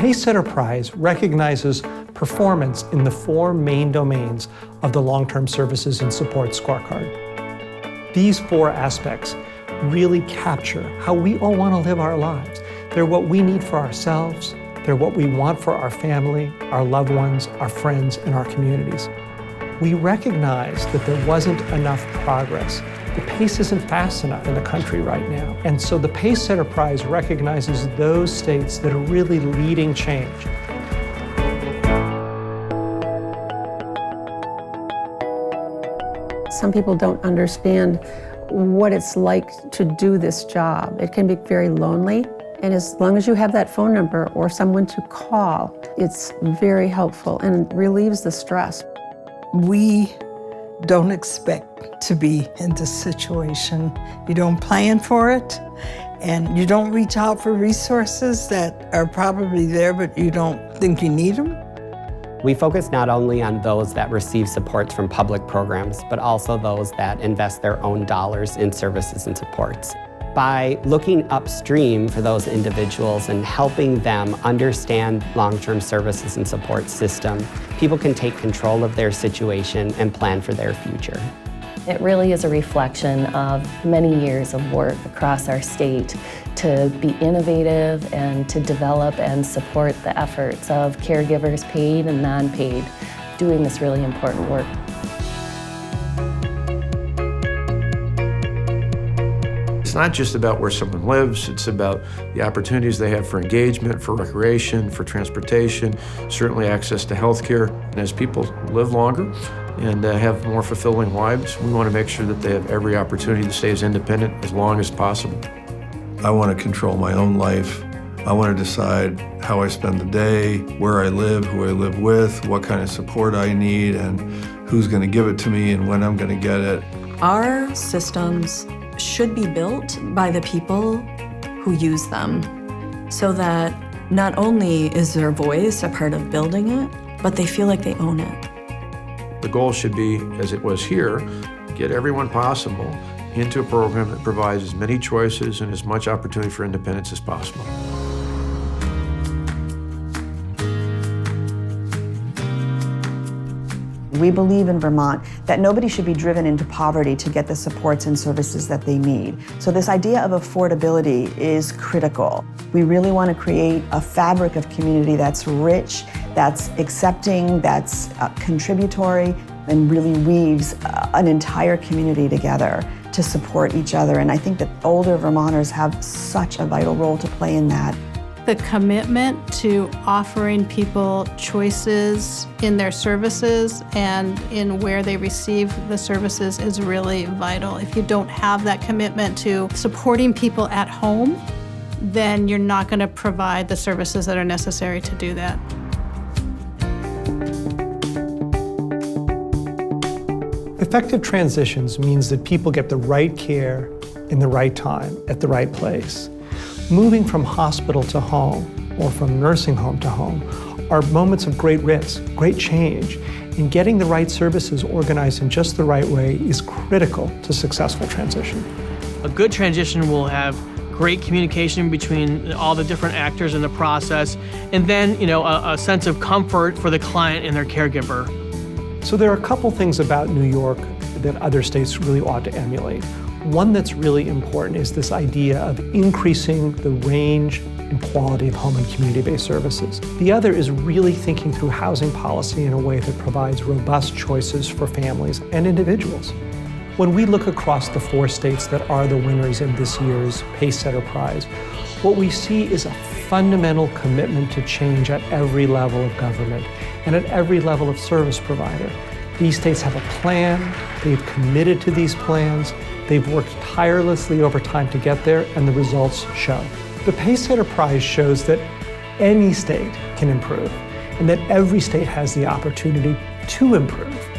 Pacesetter Prize recognizes performance in the 4 main domains of the long-term services and support scorecard. These 4 aspects really capture how we all want to live our lives. They're what we need for ourselves, they're what we want for our family, our loved ones, our friends, and our communities. We recognize that there wasn't enough progress. The pace isn't fast enough in the country right now. And so the Pacesetter Prize recognizes those states that are really leading change. Some people don't understand what it's like to do this job. It can be very lonely, and as long as you have that phone number or someone to call, it's very helpful and relieves the stress. We don't expect to be in this situation. You don't plan for it, and you don't reach out for resources that are probably there, but you don't think you need them. We focus not only on those that receive supports from public programs, but also those that invest their own dollars in services and supports. By looking upstream for those individuals and helping them understand long-term services and support system, people can take control of their situation and plan for their future. It really is a reflection of many years of work across our state to be innovative and to develop and support the efforts of caregivers, paid and non-paid, doing this really important work. It's not just about where someone lives, it's about the opportunities they have for engagement, for recreation, for transportation, certainly access to healthcare. And as people live longer and have more fulfilling lives, we want to make sure that they have every opportunity to stay as independent as long as possible. I want to control my own life. I want to decide how I spend the day, where I live, who I live with, what kind of support I need, and who's going to give it to me and when I'm going to get it. Our systems should be built by the people who use them so that not only is their voice a part of building it, but they feel like they own it. The goal should be, as it was here, get everyone possible into a program that provides as many choices and as much opportunity for independence as possible. We believe in Vermont that nobody should be driven into poverty to get the supports and services that they need. So this idea of affordability is critical. We really want to create a fabric of community that's rich, that's accepting, that's contributory, and really weaves an entire community together to support each other. And I think that older Vermonters have such a vital role to play in that. The commitment to offering people choices in their services and in where they receive the services is really vital. If you don't have that commitment to supporting people at home, then you're not going to provide the services that are necessary to do that. Effective transitions means that people get the right care in the right time, at the right place. Moving from hospital to home or from nursing home to home are moments of great risk, great change, and getting the right services organized in just the right way is critical to successful transition. A good transition will have great communication between all the different actors in the process, and then a sense of comfort for the client and their caregiver. So there are a couple things about New York that other states really ought to emulate. One that's really important is this idea of increasing the range and quality of home and community-based services. The other is really thinking through housing policy in a way that provides robust choices for families and individuals. When we look across the 4 states that are the winners in this year's Pacesetter Prize, what we see is a fundamental commitment to change at every level of government and at every level of service provider. These states have a plan, they've committed to these plans, they've worked tirelessly over time to get there, and the results show. The Pacesetter Prize shows that any state can improve, and that every state has the opportunity to improve.